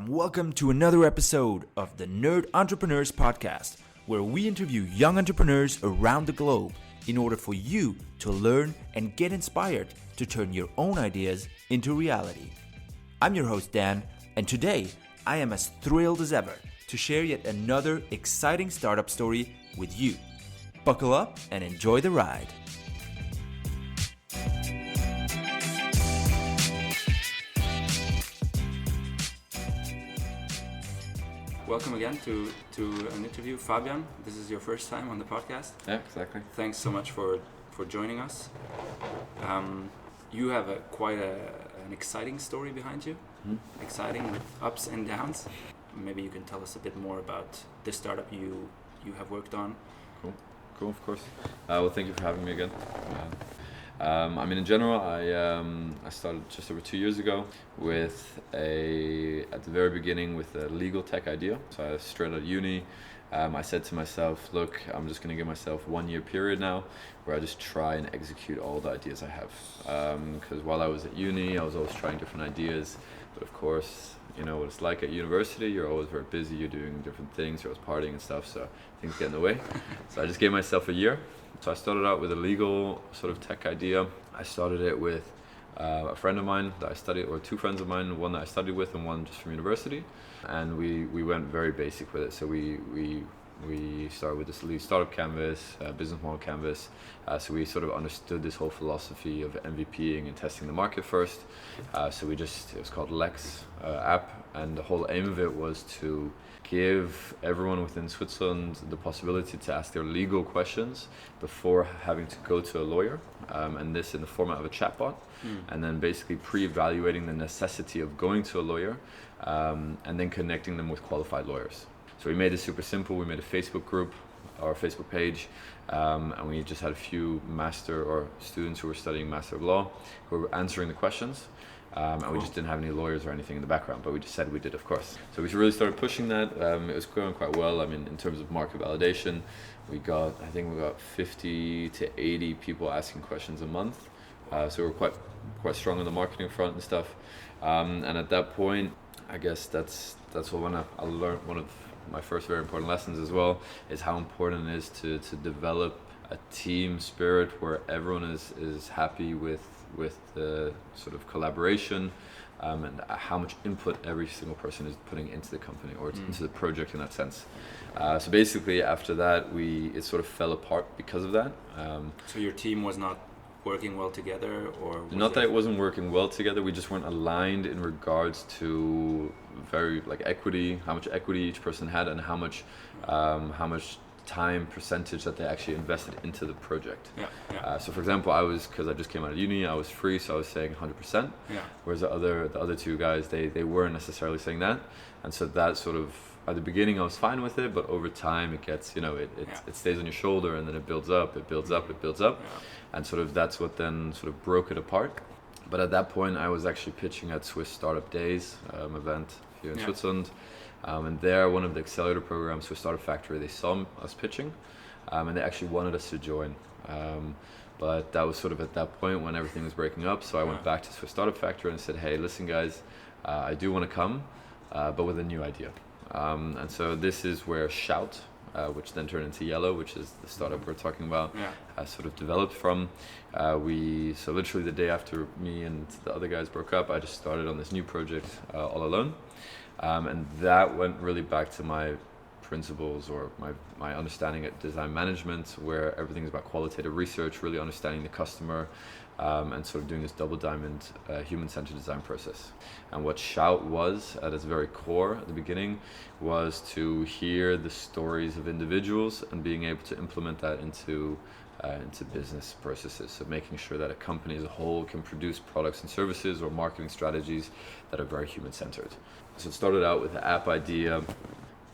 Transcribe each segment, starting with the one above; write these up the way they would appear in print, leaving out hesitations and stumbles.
welcome to another episode of the Nerd Entrepreneurs Podcast, where we interview young entrepreneurs around the globe in order for you to learn and get inspired to turn your own ideas into reality. I'm your host, Dan, and today I am as thrilled as ever to share yet another exciting startup story with you. Buckle up and enjoy the ride. Welcome again to an interview. Fabian, this is your first time on the podcast. Yeah, exactly. Thanks so much for joining us. You have quite an exciting story behind you. Exciting with ups and downs. Maybe you can tell us a bit more about the startup you have worked on. Cool, of course. Well, thank you for having me again. In general, I started just over 2 years ago at the very beginning with a legal tech idea. So I was straight out of uni. I said to myself, look, I'm just going to give myself 1 year period now where I just try and execute all the ideas I have. Because while I was at uni, I was always trying different ideas. But of course, you know what it's like at university, you're always very busy, you're doing different things, you're always partying and stuff, so things get in the way. So I just gave myself a year. So I started out with a legal sort of tech idea. I started it with a friend of mine that I studied, or two friends of mine, one that I studied with and one just from university. And we went very basic with it. So we started with this lead startup canvas, business model canvas. So we sort of understood this whole philosophy of MVPing and testing the market first. It was called Lex App, and the whole aim of it was to give everyone within Switzerland the possibility to ask their legal questions before having to go to a lawyer, and this in the format of a chatbot, and then basically pre-evaluating the necessity of going to a lawyer, and then connecting them with qualified lawyers. So we made it super simple. We made a Facebook group or a Facebook page, and we just had a few students who were studying Master of Law who were answering the questions. And we just didn't have any lawyers or anything in the background, but we just said we did, of course. So we really started pushing that. It was going quite well. In terms of market validation, we got 50 to 80 people asking questions a month. So we're quite strong on the marketing front and stuff. And at that point, I guess that's what I learned. One of my first very important lessons as well is how important it is to develop a team spirit where everyone is happy with the sort of collaboration, and how much input every single person is putting into the company or into the project in that sense. So basically after that it sort of fell apart because of that. So your team was not working well together, or not that it wasn't working well together, we just weren't aligned in regards to equity, how much equity each person had, and how much time percentage that they actually invested into the project. So for example, because I just came out of uni, I was free, so I was saying 100%. Whereas the other two guys, they weren't necessarily saying that, and so that sort of, at the beginning I was fine with it, but over time it gets, it stays on your shoulder, and then it builds up, and sort of that's what then sort of broke it apart. But at that point I was actually pitching at Swiss Startup Days, event here in Switzerland. And there, one of the accelerator programs, Swiss Startup Factory, they saw us pitching, and they actually wanted us to join. But that was sort of at that point when everything was breaking up. So I went back to Swiss Startup Factory and said, hey, listen guys, I do want to come, but with a new idea. And so this is where Shout, which then turned into Yellow, which is the startup we're talking about, sort of developed from. So literally the day after me and the other guys broke up, I just started on this new project all alone. And that went really back to my principles, or my understanding at design management, where everything is about qualitative research, really understanding the customer, and sort of doing this double diamond human-centered design process. And what Shout was at its very core at the beginning was to hear the stories of individuals and being able to implement that into business processes. So making sure that a company as a whole can produce products and services or marketing strategies that are very human-centered. So it started out with the app idea,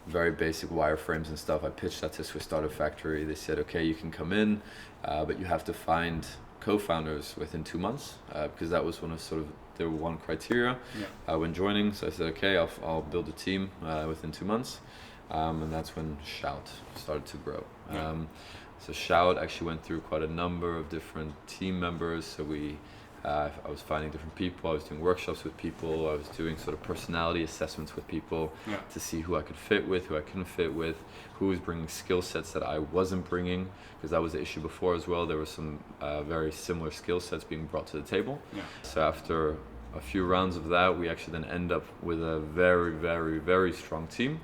very basic wireframes and stuff. I pitched that to Swiss Startup Factory. They said, okay, you can come in, but you have to find co-founders within 2 months, because that was one of sort of their one criteria when joining. So I said, okay, I'll build a team within 2 months, and that's when Shout started to grow. So Shout actually went through quite a number of different team members. So we I was finding different people, I was doing workshops with people, I was doing sort of personality assessments with people to see who I could fit with, who I couldn't fit with, who was bringing skill sets that I wasn't bringing, because that was the issue before as well. There were some very similar skill sets being brought to the table. So after a few rounds of that, we actually then end up with a very, very, very strong team,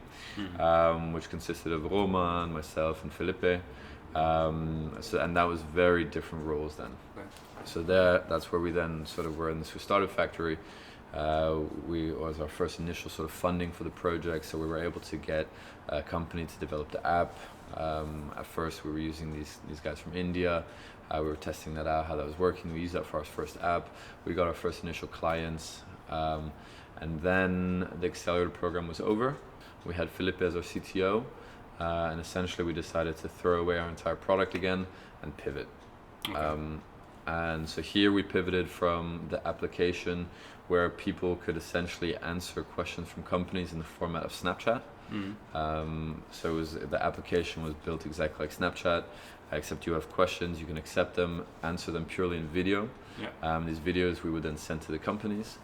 which consisted of Roman, myself, and Felipe. And that was very different roles then. So that's where we then sort of were in this Startup Factory. Was our first initial sort of funding for the project, so we were able to get a company to develop the app. At first we were using these guys from India. We were testing that out, how that was working. We used that for our first app. We got our first initial clients, and then the Accelerator program was over. We had Felipe as our CTO, and essentially we decided to throw away our entire product again and pivot. And so here we pivoted from the application where people could essentially answer questions from companies in the format of Snapchat. So the application was built exactly like Snapchat, except you have questions, you can accept them, answer them purely in video. These videos we would then send to the companies.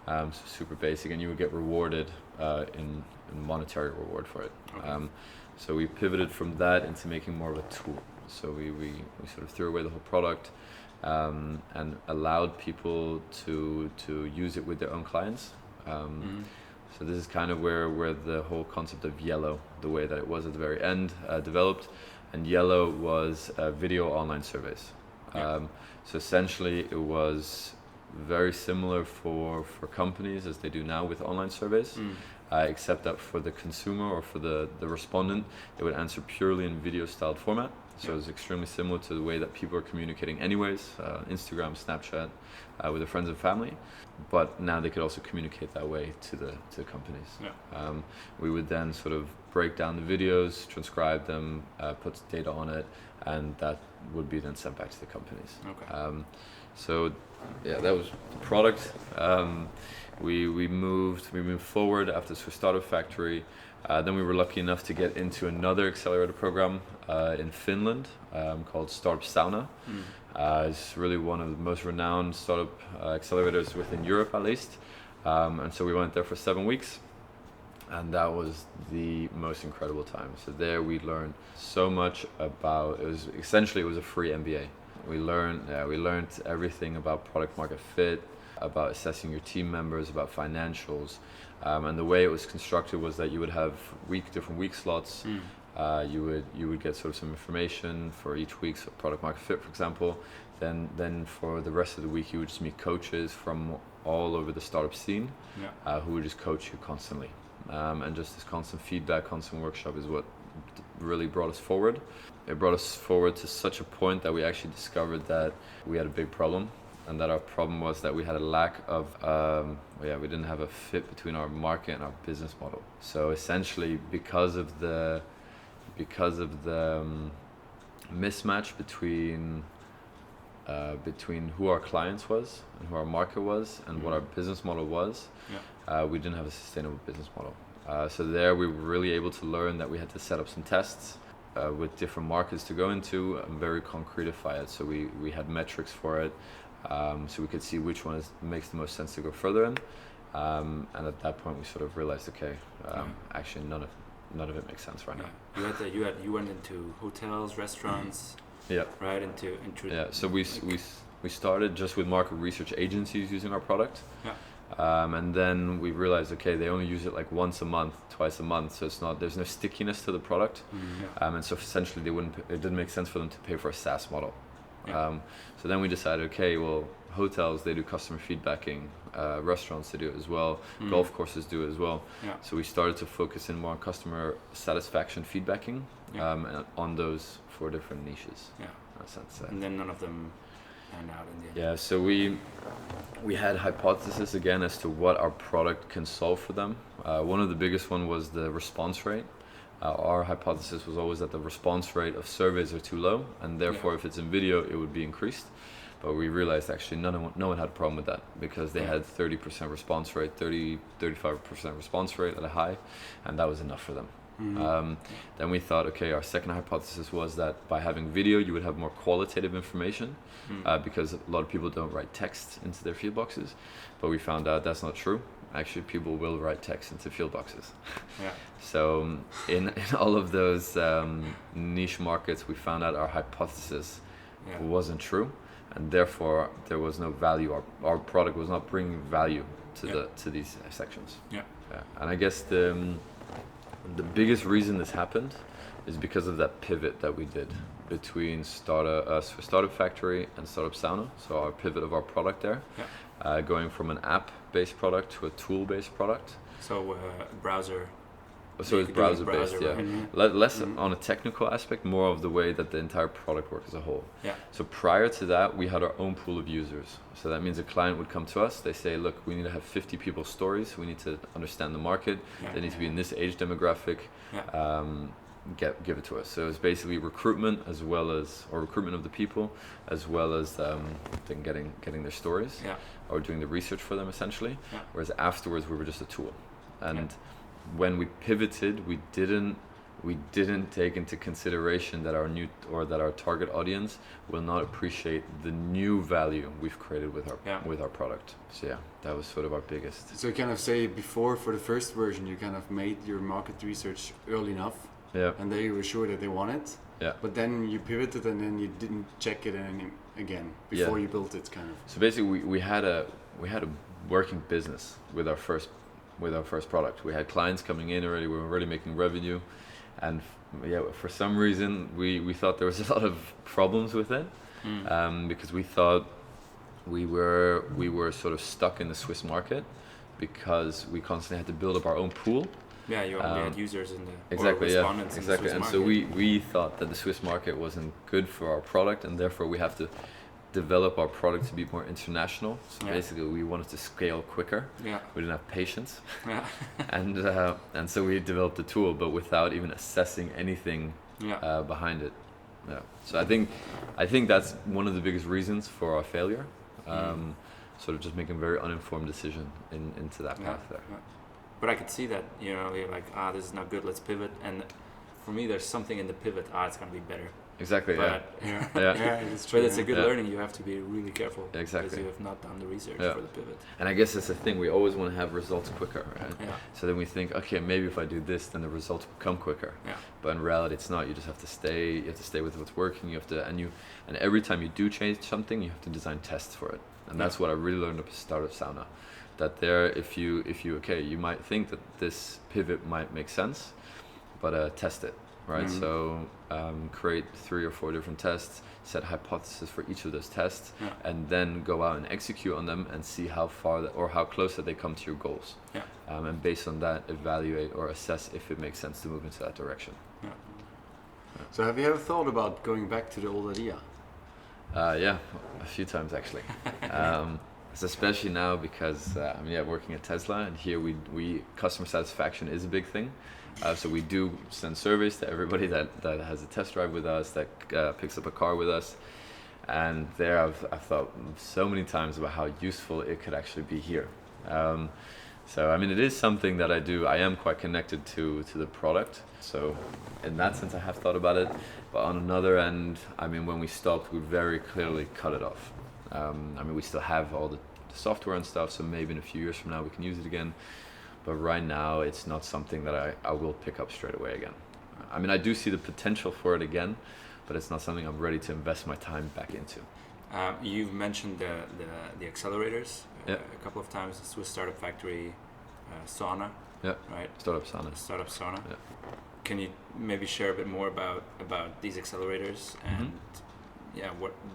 So super basic, and you would get rewarded in monetary reward for it. So we pivoted from that into making more of a tool. So we sort of threw away the whole product. And allowed people to use it with their own clients. So this is kind of where the whole concept of Yellow, the way that it was at the very end, developed. And Yellow was video online surveys. So essentially it was very similar for companies as they do now with online surveys, except that for the consumer or for the respondent, they would answer purely in video styled format. So it's extremely similar to the way that people are communicating anyways, Instagram, Snapchat, with their friends and family. But now they could also communicate that way to the companies. We would then sort of break down the videos, transcribe them, put data on it, and that would be then sent back to the companies. So that was the product. We moved forward after the Startup Factory. Then we were lucky enough to get into another accelerator program in Finland called Startup Sauna. It's really one of the most renowned startup accelerators within Europe, at least. And so we went there for 7 weeks, and that was the most incredible time. So there we learned so much about. It was a free MBA. We learned everything about product market fit, about assessing your team members, about financials. And the way it was constructed was that you would have different week slots. You would get sort of some information for each week's product market fit, for example. Then for the rest of the week, you would just meet coaches from all over the startup scene, who would just coach you constantly. And just this constant feedback, constant workshop is what really brought us forward. It brought us forward to such a point that we actually discovered that we had a big problem. And that our problem was that we had a lack of, we didn't have a fit between our market and our business model. So essentially, because of the mismatch between who our clients was and who our market was and what our business model was, we didn't have a sustainable business model. So there we were really able to learn that we had to set up some tests with different markets to go into and very concretify it. So we had metrics for it. So we could see which one makes the most sense to go further in, and at that point we sort of realized, actually none of it makes sense right now. You went into hotels, restaurants, right? Into So we started just with market research agencies using our product, and then we realized, they only use it like once a month, twice a month, so there's no stickiness to the product, and so essentially it didn't make sense for them to pay for a SaaS model. So then we decided, hotels, they do customer feedbacking, restaurants, they do it as well, golf courses do it as well. So we started to focus in more on customer satisfaction feedbacking, and on those 4 different niches. In a sense. And then none of them panned out in the end. So we had hypotheses again as to what our product can solve for them. One of the biggest one was the response rate. Our hypothesis was always that the response rate of surveys are too low, and therefore if it's in video it would be increased. But we realized actually no one had a problem with that, because they had 30% response rate, 35% response rate at a high, and that was enough for them. Then we thought, okay, our second hypothesis was that by having video, you would have more qualitative information because a lot of people don't write text into their field boxes. But we found out that's not true. Actually, people will write text into field boxes. Yeah. So in all of those niche markets, we found out our hypothesis wasn't true, and therefore there was no value. Our product was not bringing value to these sections. Yeah. And I guess the biggest reason this happened is because of that pivot that we did between Startup Factory and Startup Sauna. So our pivot of our product there, going from an app-based product to a tool-based product. So browser. So it's browser-based, yeah. Right? Mm-hmm. Less on a technical aspect, more of the way that the entire product works as a whole. Yeah. So prior to that, we had our own pool of users. So that means a client would come to us. They say, look, we need to have 50 people's stories. We need to understand the market. Yeah. They need to be in this age demographic. Yeah. Give it to us. So it's basically recruitment recruitment of the people, as well as then getting their stories, or doing the research for them essentially. Yeah. Whereas afterwards, we were just a tool. And when we pivoted, we didn't take into consideration that our target audience will not appreciate the new value we've created with our product. So that was sort of our biggest. So you kind of say before, for the first version, you kind of made your market research early enough, and they were sure that they want it. Yeah. But then you pivoted, and then you didn't check it again before you built it, kind of. So basically, we had a working business with our first product. We had clients coming in already. We were already making revenue, and for some reason we thought there was a lot of problems with it, because we thought we were sort of stuck in the Swiss market because we constantly had to build up our own pool. Yeah, you only had users in the respondents in the Swiss and market. so we thought that the Swiss market wasn't good for our product, and therefore we have to develop our product to be more international. So basically we wanted to scale quicker. Yeah. We didn't have patience. Yeah. and so we developed a tool, but without even assessing anything behind it. Yeah. So I think that's one of the biggest reasons for our failure. Sort of just making a very uninformed decision into that path there. Yeah. But I could see that, you're like, this is not good, let's pivot. And for me, there's something in the pivot, it's going to be better. Exactly, but, it's true. But it's a good learning. You have to be really careful. Exactly. Because you have not done the research for the pivot. And I guess that's the thing. We always want to have results quicker, right? Yeah. So then we think, okay, maybe if I do this, then the results will come quicker. Yeah. But in reality, it's not. You just have to stay. You have to stay with what's working. And every time you do change something, you have to design tests for it. And that's what I really learned at Startup Sauna. That if you might think that this pivot might make sense, but test it. Right, so create 3 or 4 different tests, set hypotheses for each of those tests, and then go out and execute on them and see how far or how close that they come to your goals. Yeah. And based on that, evaluate or assess if it makes sense to move into that direction. Yeah. So have you ever thought about going back to the old idea? Yeah, a few times actually. Especially now because working at Tesla, and here we customer satisfaction is a big thing. So we do send surveys to everybody that has a test drive with us, that picks up a car with us, and there I've thought so many times about how useful it could actually be here. So it is something that I do. I am quite connected to the product. So in that sense, I have thought about it. But on another end, when we stopped, we very clearly cut it off. We still have all the software and stuff, so maybe in a few years from now we can use it again. But right now, it's not something that I will pick up straight away again. I do see the potential for it again, but it's not something I'm ready to invest my time back into. You've mentioned the accelerators a couple of times. The Swiss Startup Factory, Sauna, right? Startup Sauna. Startup Sauna. Yeah. Can you maybe share a bit more about these accelerators and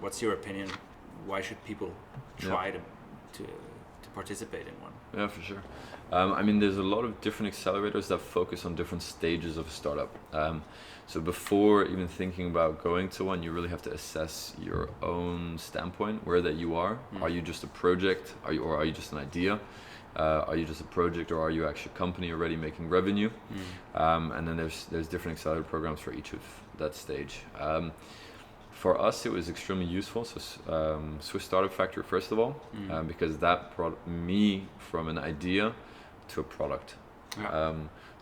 what's your opinion? Why should people try to participate in one? Yeah, for sure. There's a lot of different accelerators that focus on different stages of a startup. So before even thinking about going to one, you really have to assess your own standpoint, where that you are. Are you just a project? Are you just an idea? Are you just a project, or are you actually a company already making revenue? And then there's different accelerator programs for each of that stage. For us, it was extremely useful. So Swiss Startup Factory, first of all, because that brought me from an idea to a product. Yeah.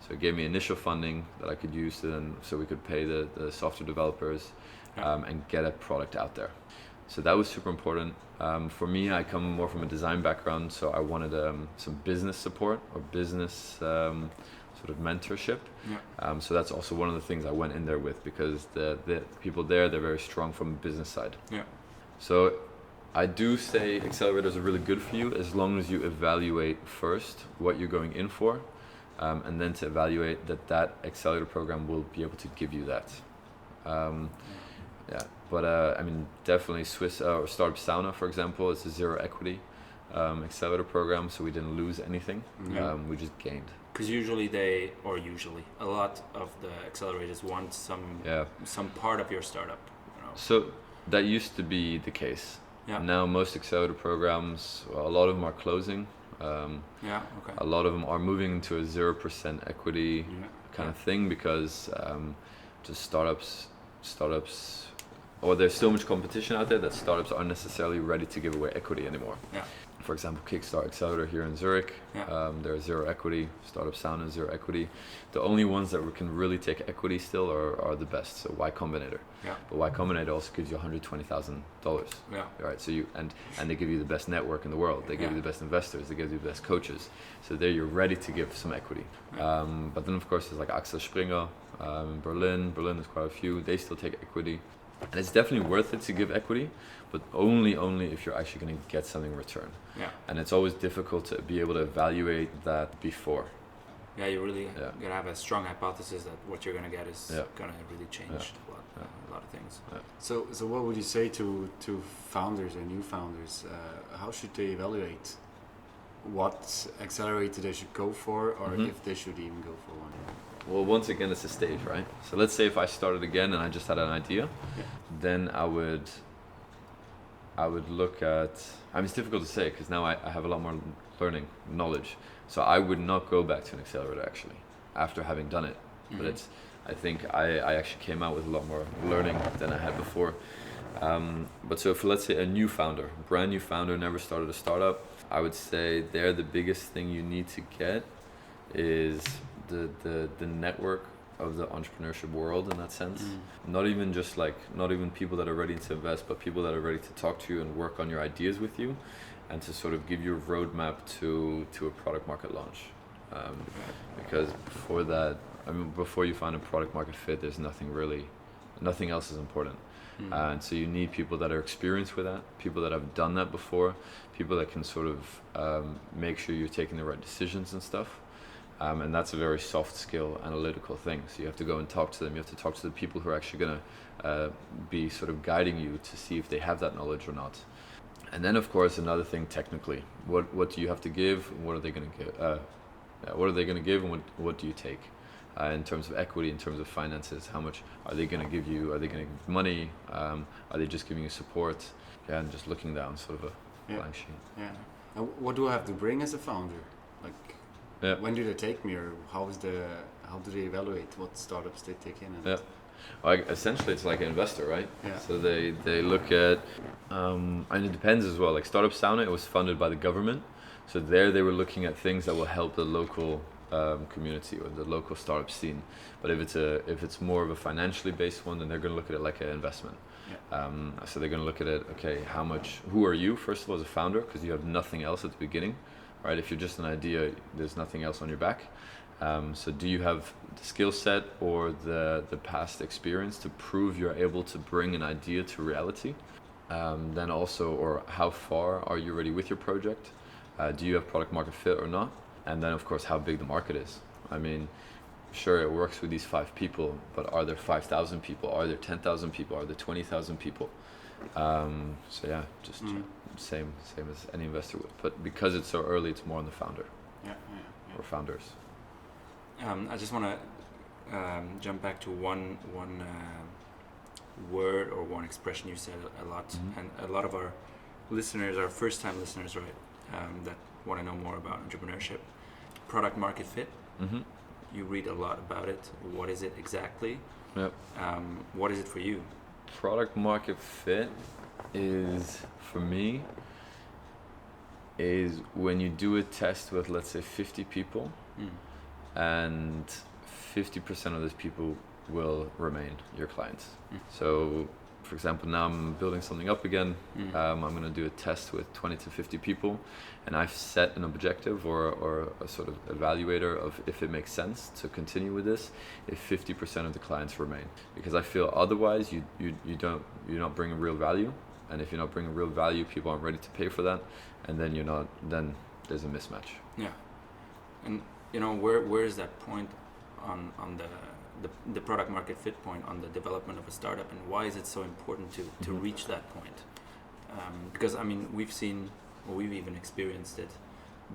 So it gave me initial funding that I could use so we could pay the software developers and get a product out there. So that was super important. For me, I come more from a design background, so I wanted some business support or business sort of mentorship. Yeah. So that's also one of the things I went in there with, because the people there, they're very strong from the business side. Yeah. So I do say accelerators are really good for you as long as you evaluate first what you're going in for, and then to evaluate that accelerator program will be able to give you that. Yeah, but I mean, definitely Swiss or Startup Sauna, for example, is a zero equity accelerator program, so we didn't lose anything. We just gained. Because usually a lot of the accelerators want some part of your startup. You know? So that used to be the case. Yeah. Now most accelerator programs, well, a lot of them are closing. A lot of them are moving into a 0% equity kind of thing, because just startups, or there's so much competition out there that startups aren't necessarily ready to give away equity anymore. Yeah. For example, Kickstart Accelerator here in Zurich, they're zero equity. Startup Sauna is zero equity. The only ones that can really take equity still are the best. So Y Combinator. Yeah. But Y Combinator also gives you $120,000. Yeah. Right. So and they give you the best network in the world. They give you the best investors. They give you the best coaches. So there you're ready to give some equity. Yeah. But then of course there's like Axel Springer in Berlin. Berlin has quite a few. They still take equity. And it's definitely worth it to give equity, but only if you're actually going to get something in return. Yeah. And it's always difficult to be able to evaluate that before. Yeah, you really gotta have a strong hypothesis that what you're gonna get is gonna really change a lot of things. Yeah. So what would you say to founders or new founders? How should they evaluate what accelerator they should go for, or if they should even go for one? Well, once again, it's a stage, right? So let's say if I started again and I just had an idea, then I would look at, I mean, it's difficult to say because now I have a lot more knowledge. So I would not go back to an accelerator actually, after having done it. But I think I actually came out with a lot more learning than I had before. But so for, let's say, a new founder, brand new founder, never started a startup, I would say there the biggest thing you need to get is the network of the entrepreneurship world in that sense. Not even people that are ready to invest, but people that are ready to talk to you and work on your ideas with you, and to sort of give you a roadmap to a product market launch. Because before that, I mean, before you find a product market fit, there's nothing else is important. And so you need people that are experienced with that, people that have done that before, people that can sort of make sure you're taking the right decisions and stuff. And that's a very soft skill, analytical thing. So you have to go and talk to them. You have to talk to the people who are actually going to be sort of guiding you to see if they have that knowledge or not. And then, of course, another thing technically. What do you have to give? And what are they going to give? What are they going to give, and what do you take? In terms of equity, in terms of finances, how much are they going to give you? Are they going to give money? Are they just giving you support? Yeah, and just looking down sort of a blank sheet. Yeah. And what do I have to bring as a founder? When do they take me, or how do they evaluate what startups they take in? Essentially, it's like an investor, right? Yeah. So they look at, and it depends as well. Like Startup Sauna, it was funded by the government. So there they were looking at things that will help the local community or the local startup scene. But if it's more of a financially based one, then they're going to look at it like an investment. Yeah. So they're going to look at it. Okay, who are you first of all as a founder? Because you have nothing else at the beginning. Right, if you're just an idea, there's nothing else on your back. So do you have the skill set or the past experience to prove you're able to bring an idea to reality? Then also, or how far are you ready with your project? Do you have product market fit or not? And then of course, how big the market is. I mean, sure, it works with these 5 people, but are there 5,000 people? Are there 10,000 people? Are there 20,000 people? So yeah, just same as any investor would. But because it's so early, it's more on the founder or founders. I just want to jump back to one word or one expression you said a lot, and a lot of our listeners are first-time listeners, right? That want to know more about entrepreneurship. Product market fit. You read a lot about it. What is it exactly? Yep. What is it for you? Product market fit is, for me, is when you do a test with, let's say, 50 people and 50% of those people will remain your clients. So, for example, now I'm building something up again. I'm going to do a test with 20 to 50 people, and I've set an objective or a sort of evaluator of if it makes sense to continue with this if 50% of the clients remain, because I feel otherwise you're not bringing real value, and if you're not bringing real value, people aren't ready to pay for that, and then there's a mismatch. Yeah, and where is that point on the product market fit point on the development of a startup, and why is it so important to reach that point? Because I mean, we've even experienced it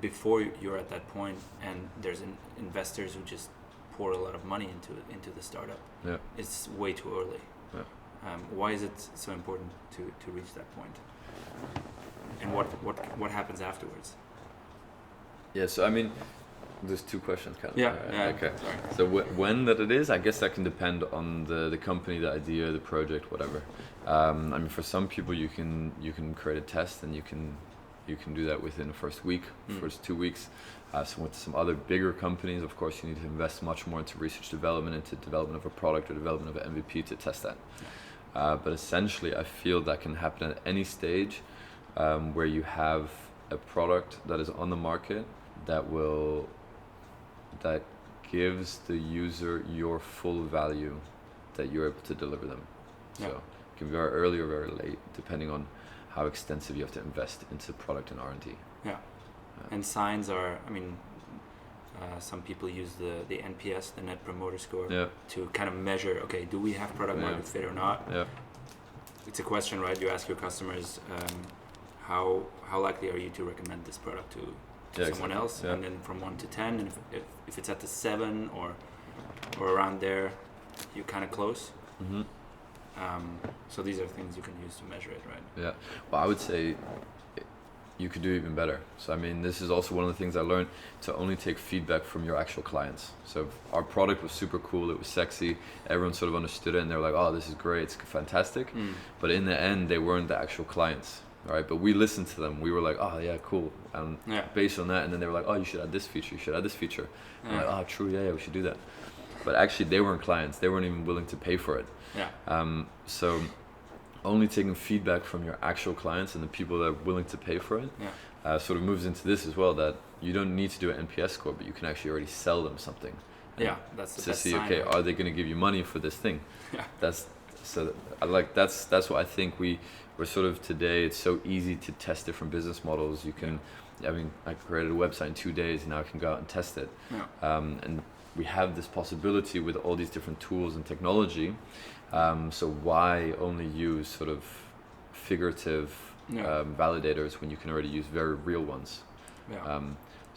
before you're at that point, and there's investors who just pour a lot of money into the startup. Yeah, it's way too early. Yeah. Why is it so important to reach that point? And what happens afterwards? Yeah, so I mean, there's two questions kind of. Yeah. Okay. Sorry. So when that it is, I guess that can depend on the company, the idea, the project, whatever. I mean, for some people you can create a test and you can do that within the first week, first 2 weeks. So with some other bigger companies, of course, you need to invest much more into research development, into development of a product or development of an MVP to test that. But essentially, I feel that can happen at any stage where you have a product that is on the market that gives the user your full value that you're able to deliver them. So it can be very early or very late, depending on how extensive you have to invest into product and R&D. Yeah. And signs are, I mean, some people use the NPS, the Net Promoter Score, to kind of measure, okay, do we have product market fit or not? Yeah. It's a question, right? You ask your customers, how likely are you to recommend this product to someone else? And then from 1 to 10, and if it's at the 7 or around there, you're kind of close. So these are things you can use to measure it, right? Yeah. Well, I would say you could do even better. So I mean, this is also one of the things I learned, to only take feedback from your actual clients. So our product was super cool, it was sexy, everyone sort of understood it, and they were like, oh, this is great, it's fantastic. But in the end, they weren't the actual clients. Right, but we listened to them. We were like, oh yeah, cool. And based on that, and then they were like, oh, you should add this feature. You should add this feature. And I'm like, oh, true, yeah, we should do that. But actually, they weren't clients. They weren't even willing to pay for it. Yeah. So only taking feedback from your actual clients and the people that are willing to pay for it sort of moves into this as well. That you don't need to do an NPS score, but you can actually already sell them something. Yeah, that's the to best see. sign, Okay, right? are they going to give you money for this thing? Yeah. That's what I think we're sort of today. It's so easy to test different business models. You can, I mean, I created a website in 2 days, and now I can go out and test it. Yeah. And we have this possibility with all these different tools and technology. So why only use sort of figurative validators when you can already use very real ones? Yeah.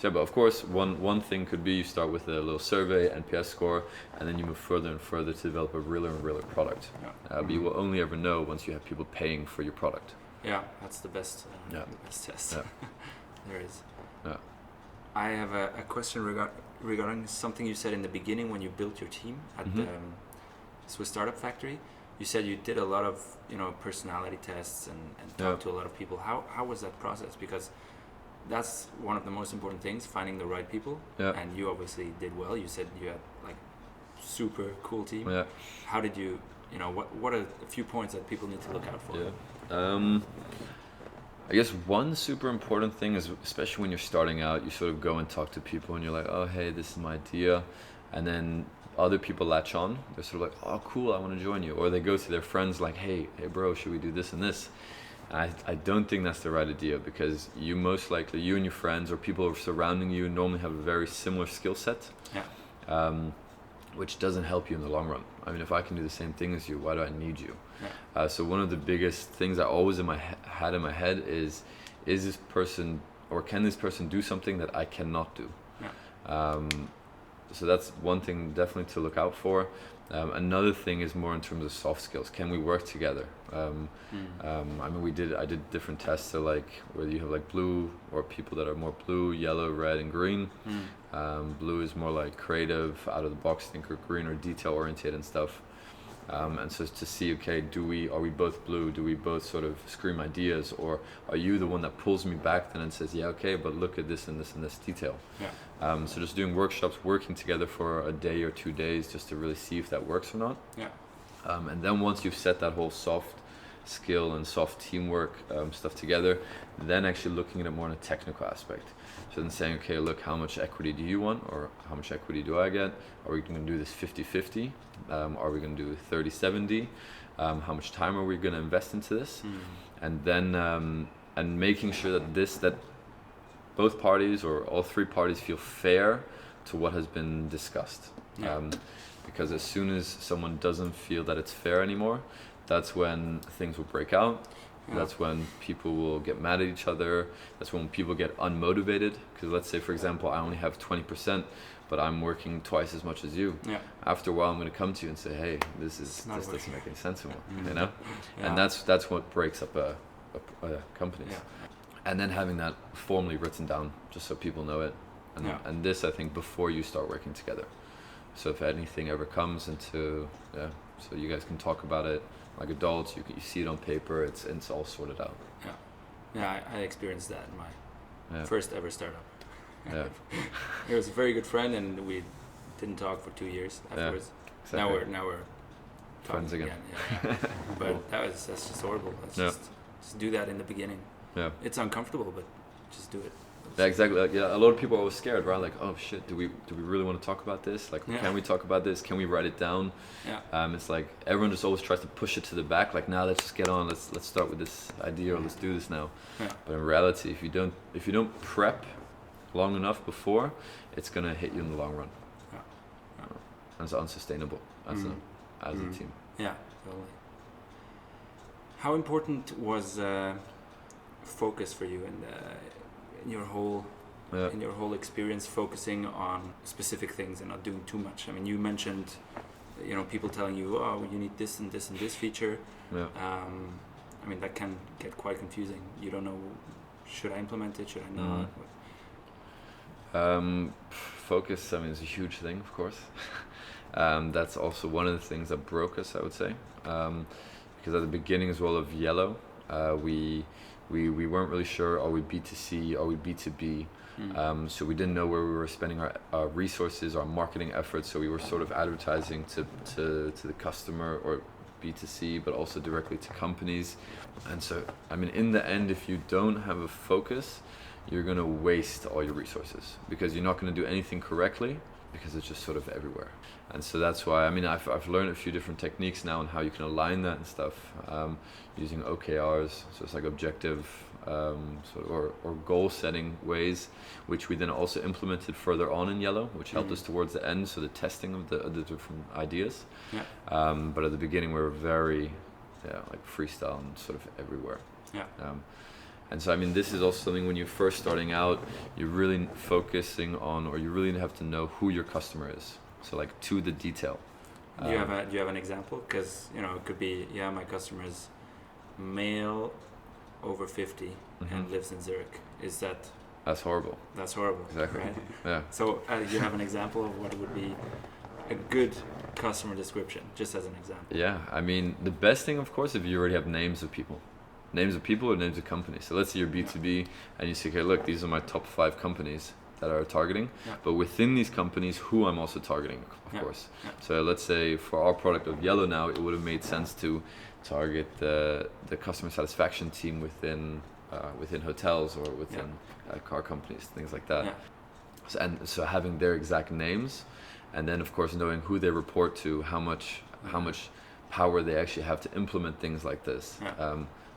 So, but of course, one thing could be you start with a little survey, NPS score, and then you move further and further to develop a realer and realer product. Yeah. But you will only ever know once you have people paying for your product. Yeah, that's the best. The best test. Yeah. There is. Yeah. I have a question regarding something you said in the beginning when you built your team at the Swiss Startup Factory. You said you did a lot of personality tests and talked to a lot of people. How was that process? Because that's one of the most important things, finding the right people. Yeah. And you obviously did well. You said you had like super cool team. Yeah. How did you, what are a few points that people need to look out for? Yeah. I guess one super important thing is, especially when you're starting out, you sort of go and talk to people and you're like, oh, hey, this is my idea. And then other people latch on. They're sort of like, oh, cool, I want to join you. Or they go to their friends like, hey bro, should we do this and this? I don't think that's the right idea, because you most likely, you and your friends or people who are surrounding you normally have a very similar skill set, which doesn't help you in the long run. I mean, if I can do the same thing as you, why do I need you? Yeah. So one of the biggest things I always had in my head is this person, or can this person do something that I cannot do? Yeah. So that's one thing definitely to look out for. Another thing is more in terms of soft skills. Can we work together? I mean, I did different tests. So like whether you have like blue, or people that are more blue, yellow, red, and green. Blue is more like creative, out of the box thinker. Green or detail oriented and stuff. And so to see, okay, are we both blue? Do we both sort of scream ideas, or are you the one that pulls me back then and says, yeah, okay, but look at this and this and this detail? Yeah. So just doing workshops, working together for a day or 2 days just to really see if that works or not. Yeah. And then once you've set that whole soft skill and soft teamwork stuff together, then actually looking at it more in a technical aspect. So then saying, okay, look, how much equity do you want, or how much equity do I get? Are we going to do this 50-50? Are we going to do 30-70? How much time are we going to invest into this? And then and making sure that both parties or all three parties feel fair to what has been discussed. Because as soon as someone doesn't feel that it's fair anymore, that's when things will break out. That's when people will get mad at each other. That's when people get unmotivated. Because let's say, for example, I only have 20%, but I'm working twice as much as you. After a while, I'm going to come to you and say, hey, this doesn't make any sense anymore. You know? And that's what breaks up a companies. And then having that formally written down, just so people know it. And this, I think, before you start working together. So if anything ever comes into, so you guys can talk about it like adults, you see it on paper, it's all sorted out. I experienced that in my first ever startup. He was a very good friend, and we didn't talk for 2 years afterwards. Exactly. Now we're friends again. But that's just horrible. Let's just do that in the beginning. It's uncomfortable, but just do it. Yeah, exactly. Like, a lot of people are always scared, right? Like, oh shit, do we really want to talk about this? Like, can we talk about this? Can we write it down? It's like everyone just always tries to push it to the back. Like, now let's just get on. Let's start with this idea, or let's do this now. But in reality, if you don't prep long enough before, it's gonna hit you in the long run. And it's unsustainable as a team. Yeah, totally. How important was focus for you in your whole experience, focusing on specific things and not doing too much? I mean, you mentioned, people telling you, oh, you need this and this and this feature. I mean, that can get quite confusing. You don't know, should I implement it, should I not? Focus, I mean, is a huge thing, of course. That's also one of the things that broke us, I would say, because at the beginning as well of Yellow, we weren't really sure, are we B2C, are we B2B? So we didn't know where we were spending our resources, our marketing efforts. So we were sort of advertising to the customer, or B2C, but also directly to companies. And so, I mean, in the end, if you don't have a focus, you're going to waste all your resources, because you're not going to do anything correctly, because it's just sort of everywhere. And so that's why, I mean, I've learned a few different techniques now on how you can align that and stuff, using OKRs, so it's like objective or goal setting ways, which we then also implemented further on in Yellow, which helped us towards the end, so the testing of the different ideas. But at the beginning we were very like freestyle and sort of everywhere. And so, I mean, this is also something when you're first starting out, you're really focusing on, or you really have to know who your customer is. So like to the detail. Do you have an example? Because, it could be, my customer is male, over 50, and lives in Zurich. That's horrible. That's horrible. Exactly. Right? So you have an example of what would be a good customer description, just as an example? Yeah, I mean, the best thing, of course, if you already have names of people or names of companies. So let's say you're B2B and you say, okay, look, these are my top 5 companies that are targeting, but within these companies, who I'm also targeting, of course. So let's say for our product of Yellow now, it would have made sense to target the customer satisfaction team within hotels or within car companies, things like that. So having their exact names, and then of course knowing who they report to, how much power they actually have to implement things like this.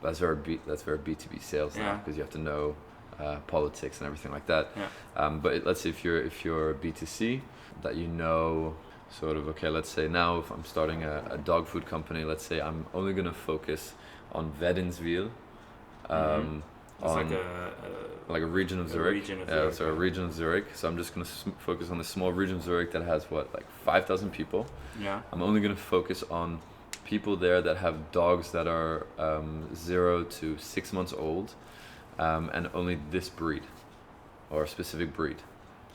That's very B2B sales now, because you have to know politics and everything like that. But let's say if you're B2C, that sort of, okay, let's say now if I'm starting a dog food company, let's say I'm only going to focus on Wädenswil, like a region of Zurich. So a region of Zurich. So I'm just going to focus on the small region of Zurich that has 5,000 people. I'm only going to focus on people there that have dogs that are 0 to 6 months old, and only this breed, or a specific breed.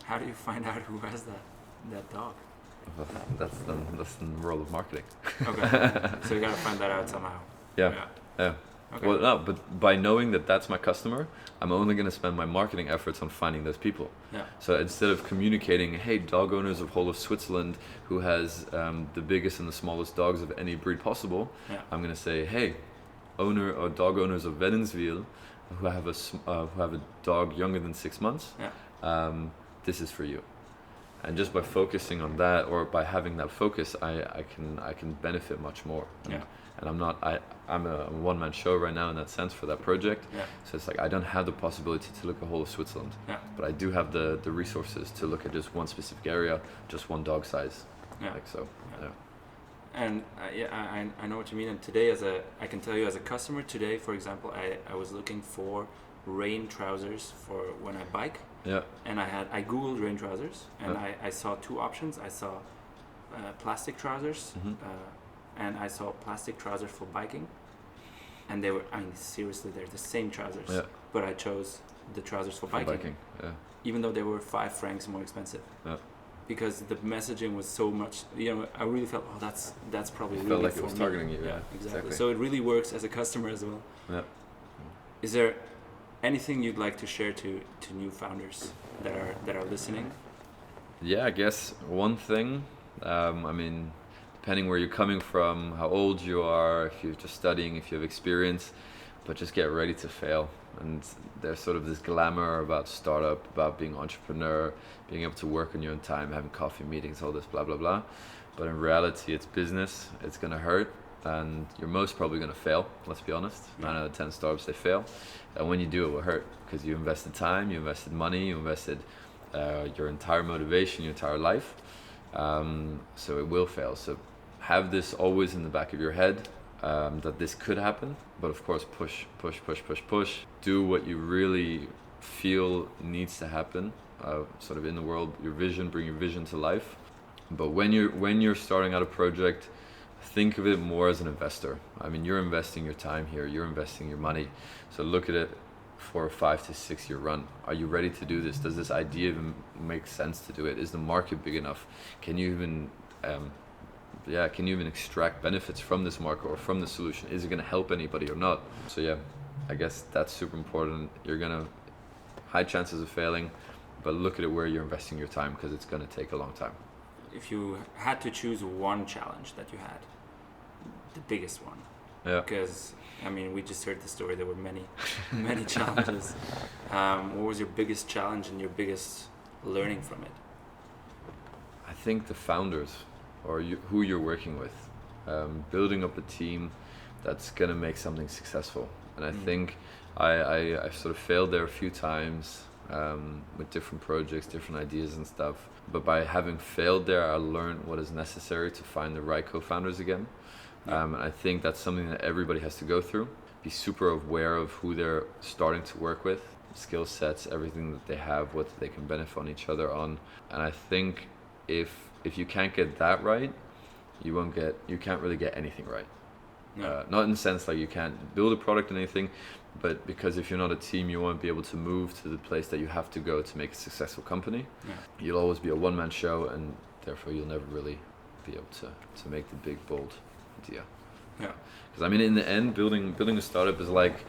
How do you find out who has that dog? That's the role of marketing. Okay, so you gotta find that out somehow. Okay. Well, no, but by knowing that that's my customer, I'm only going to spend my marketing efforts on finding those people. Yeah. So instead of communicating, hey, dog owners of whole of Switzerland, who has the biggest and the smallest dogs of any breed possible, Yeah. I'm going to say, hey, dog owners of Wädenswil, who have a dog younger than 6 months, this is for you. And just by focusing on that, or by having that focus, I can benefit much more. And I'm a one-man show right now in that sense for that project. Yeah. So it's like I don't have the possibility to look at whole of Switzerland, but I do have the resources to look at just one specific area, just one dog size. Yeah. Like so. Yeah. And I know what you mean. And today, I can tell you as a customer today, for example, I was looking for rain trousers for when I bike. Yeah. And I googled rain trousers, and I saw two options. I saw plastic trousers, and I saw plastic trousers for biking. And they were, I mean, seriously, they're the same trousers. Yeah. But I chose the trousers for biking. Yeah. Even though they were 5 francs more expensive. Yeah. Because the messaging was so much, I really felt, that's probably really felt like for it was me. targeting you. Yeah, exactly. So it really works as a customer as well. Yeah. Is there anything you'd like to share to new founders that are listening? Yeah, I guess one thing, I mean, depending where you're coming from, how old you are, if you're just studying, if you have experience, but just get ready to fail. And there's sort of this glamour about startup, about being entrepreneur, being able to work on your own time, having coffee meetings, all this blah, blah, blah. But in reality, it's business, it's gonna hurt, and you're most probably gonna fail, let's be honest. 9 out of 10 startups, they fail. And when you do, it will hurt, because you invested time, you invested money, you invested your entire motivation, your entire life. So it will fail. So have this always in the back of your head, that this could happen, but of course push. Do what you really feel needs to happen, sort of in the world, your vision, bring your vision to life. But when you're starting out a project, think of it more as an investor. I mean, you're investing your time here, you're investing your money. So look at it for a 5 to 6 year run. Are you ready to do this? Does this idea even make sense to do it? Is the market big enough? Can you even extract benefits from this market or from the solution? Is it going to help anybody or not? So yeah, I guess that's super important. You're going to high chances of failing, but look at it where you're investing your time, because it's going to take a long time. If you had to choose one challenge that you had, the biggest one, because I mean, we just heard the story, there were many challenges. What was your biggest challenge and your biggest learning from it? I think the founders, or who you're working with, building up a team that's gonna make something successful. And I think I sort of failed there a few times with different projects, different ideas and stuff. But by having failed there, I learned what is necessary to find the right co-founders again. And I think that's something that everybody has to go through. Be super aware of who they're starting to work with, skill sets, everything that they have, what they can benefit on each other on. And I think if you can't get that right, you can't really get anything right. No. Not in the sense like you can't build a product or anything, but because if you're not a team, you won't be able to move to the place that you have to go to make a successful company. Yeah. You'll always be a one-man show, and therefore you'll never really be able to make the big, bold idea. Yeah. Because I mean, in the end, building a startup is like,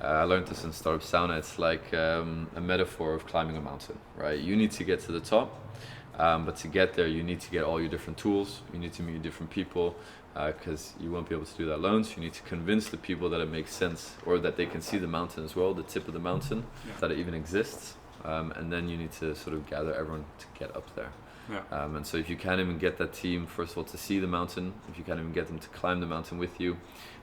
I learned this in Startup Sauna, it's like a metaphor of climbing a mountain, right? You need to get to the top. But to get there, you need to get all your different tools. You need to meet different people, because you won't be able to do that alone. So you need to convince the people that it makes sense, or that they can see the mountain as well, the tip of the mountain, that it even exists. And then you need to sort of gather everyone to get up there. Yeah. And so if you can't even get that team, first of all, to see the mountain, if you can't even get them to climb the mountain with you,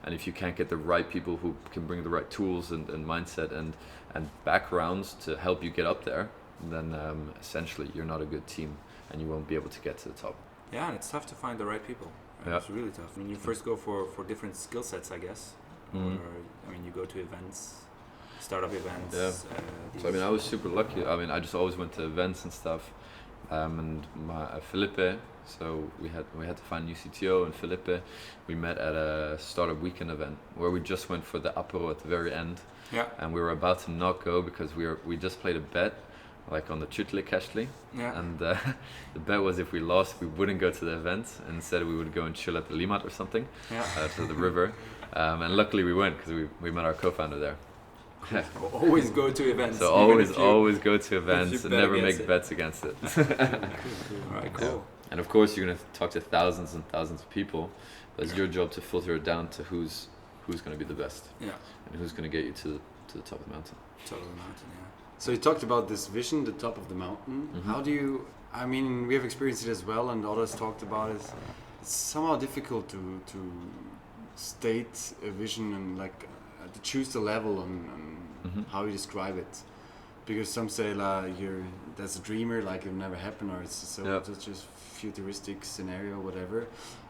and if you can't get the right people who can bring the right tools and mindset and backgrounds to help you get up there, then essentially you're not a good team, and you won't be able to get to the top. Yeah, and it's tough to find the right people. It's really tough. I mean, you first go for different skill sets, I guess. Or, I mean, you go to events, startup events. Yeah. So I mean, I was super lucky. I mean, I just always went to events and stuff. And Felipe, so we had to find a new CTO, and Felipe, we met at a startup weekend event where we just went for the apéro at the very end. Yeah. And we were about to not go because we just played a bet like on the Tjutli. Yeah. And the bet was if we lost, we wouldn't go to the event. Instead, we would go and chill at the Limat or something, to the river. And luckily we went because we met our co-founder there. Always go to events. So always go to events and never make bets against it. Alright, cool. Yeah. And of course you're going to talk to thousands and thousands of people, but it's your job to filter it down to who's going to be the best. Yeah. And who's going to get you to the top of the mountain. Top of the mountain, yeah. So you talked about this vision, the top of the mountain. Mm-hmm. How do you, I mean, we have experienced it as well, and others talked about it. It's somehow difficult to state a vision and like to choose the level on how you describe it. Because some say that's a dreamer, like it'll never happen, or it's just futuristic scenario, whatever.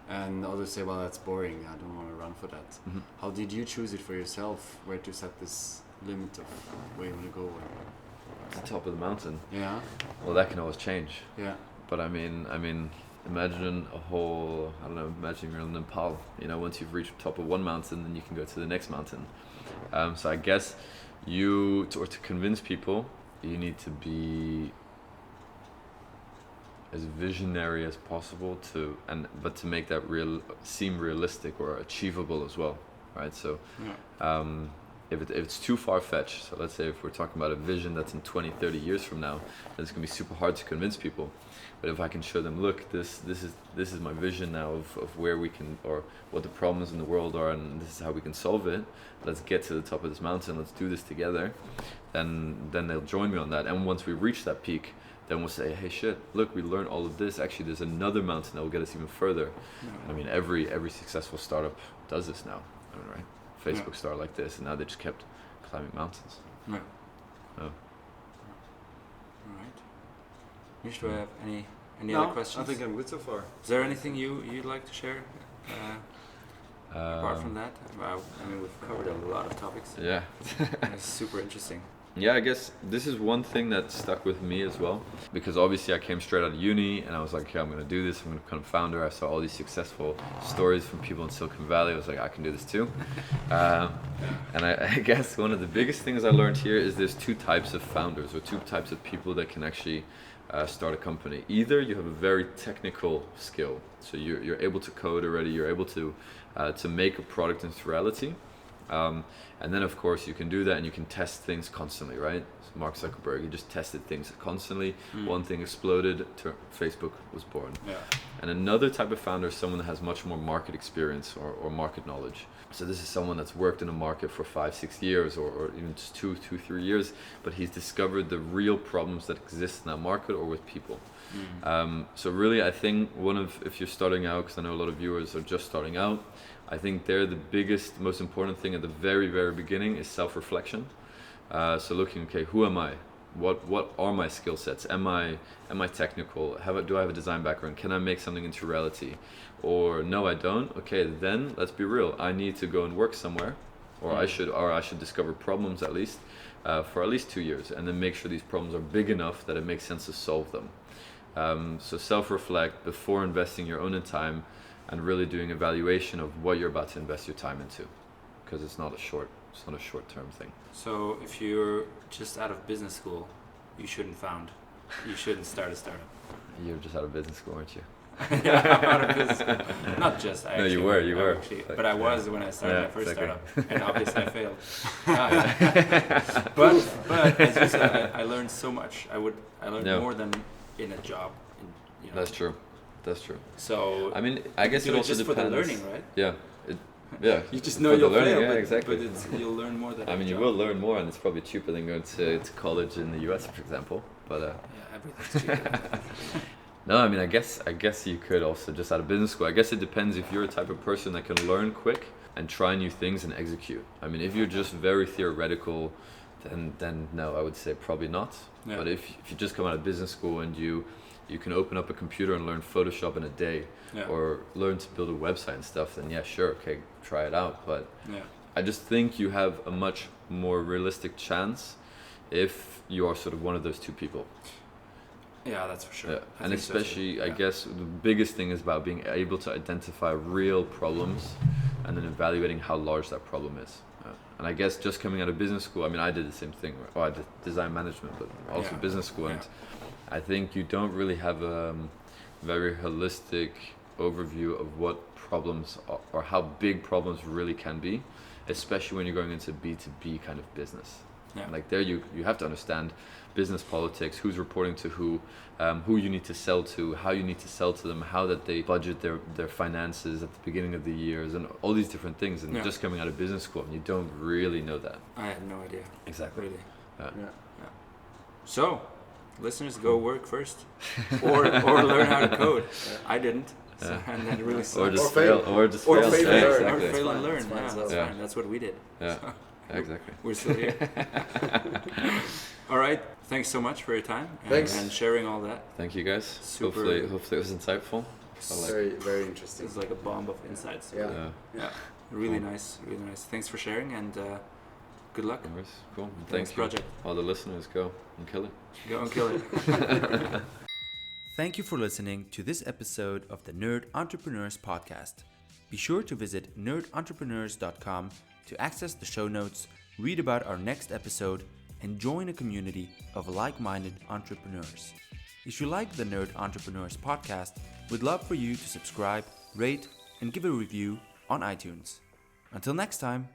And others say, well, that's boring, I don't want to run for that. Mm-hmm. How did you choose it for yourself, where to set this limit of where you want to go? The top of the mountain. Yeah. Well, that can always change. Yeah. But I mean, imagine imagine you're in Nepal. You know, once you've reached the top of one mountain, then you can go to the next mountain. So I guess to convince people, you need to be as visionary as possible but to make that seem realistic or achievable as well, right? So if it's too far-fetched, so let's say if we're talking about a vision that's in 20, 30 years from now, then it's going to be super hard to convince people. But if I can show them, look, this is my vision now of where we can, or what the problems in the world are, and this is how we can solve it, let's get to the top of this mountain, let's do this together, then they'll join me on that. And once we reach that peak, then we'll say, hey, shit, look, we learned all of this. Actually, there's another mountain that will get us even further. I mean, every successful startup does this now, right? Facebook started like this, and now they just kept climbing mountains. Yeah. Oh. All right. Nish, do I have any other questions? I think I'm good so far. Is there anything you'd like to share apart from that? I mean, we've covered a lot of topics. Yeah. It's super interesting. Yeah, I guess this is one thing that stuck with me as well, because obviously I came straight out of uni and I was like, okay, I'm going to do this, I'm going to become a founder. I saw all these successful stories from people in Silicon Valley. I was like, I can do this too. And I guess one of the biggest things I learned here is there's two types of founders, or two types of people that can actually start a company. Either you have a very technical skill, so you're able to code already, you're able to make a product into reality. And then of course you can do that and you can test things constantly, right? So Mark Zuckerberg, he just tested things constantly. One thing exploded, Facebook was born. Yeah. And another type of founder is someone that has much more market experience or market knowledge. So this is someone that's worked in a market for 5-6 years or even just 2-3 years, but he's discovered the real problems that exist in that market or with people. So really I think if you're starting out, because I know a lot of viewers are just starting out, I think the biggest, most important thing at the very, very beginning is self-reflection. So looking, okay, who am I? What are my skill sets? Am I technical? Do I have a design background? Can I make something into reality? Or no, I don't. Okay, then let's be real. I need to go and work somewhere, or I should discover problems at least for at least 2 years, and then make sure these problems are big enough that it makes sense to solve them. So self-reflect before investing your own time, and really doing evaluation of what you're about to invest your time into, because it's not a short-term thing. So if you're just out of business school, you shouldn't start a startup. You're just out of business school, aren't you? Yeah, I'm out of business school. Not just. No, you were. Actually, but I was when I started my first startup, and obviously I failed. But as you said, I learned so much. I learned more than in a job. That's true. So I mean, I guess it also just depends. For the learning, right? Yeah. You just know you'll fail, exactly. But you'll learn more than. I mean, you will learn more, and it's probably cheaper than going to college in the US, for example. But everything's cheaper. No, I mean, I guess you could also just out of business school. I guess it depends if you're a type of person that can learn quick and try new things and execute. I mean, if you're just very theoretical, then no, I would say probably not. Yeah. But if you just come out of business school and you can open up a computer and learn Photoshop in a day, or learn to build a website and stuff, then yeah, sure, okay, try it out. But I just think you have a much more realistic chance if you are sort of one of those two people. Yeah, that's for sure. Yeah. And especially, I guess, the biggest thing is about being able to identify real problems and then evaluating how large that problem is. And I guess just coming out of business school, I mean, I did the same thing. Well, I did design management, but also business school. And I think you don't really have a very holistic overview of what problems are, or how big problems really can be, especially when you're going into B2B kind of business. Like there you have to understand business politics, who's reporting to who you need to sell to, how you need to sell to them, how that they budget their finances at the beginning of the years, and all these different things. And just coming out of business school, and you don't really know that. I had no idea. Exactly. Really. Yeah. So, listeners, go work first, or learn how to code. I didn't. So, and that really sucks. Or just fail. Or fail and learn. That's fine. That's what we did. Yeah. So, exactly. We're still here. All right. Thanks so much for your time and sharing all that. Thank you, guys. Hopefully it was insightful. Very, very interesting. It's like a bomb of insights. Yeah. Really nice. Really nice. Thanks for sharing, and good luck. Cool. Thanks, project. All the listeners, go and kill it. Go and kill it. Thank you for listening to this episode of the Nerd Entrepreneurs Podcast. Be sure to visit nerdentrepreneurs.com to access the show notes, read about our next episode, and join a community of like-minded entrepreneurs. If you like the Nerd Entrepreneurs Podcast, we'd love for you to subscribe, rate, and give a review on iTunes. Until next time.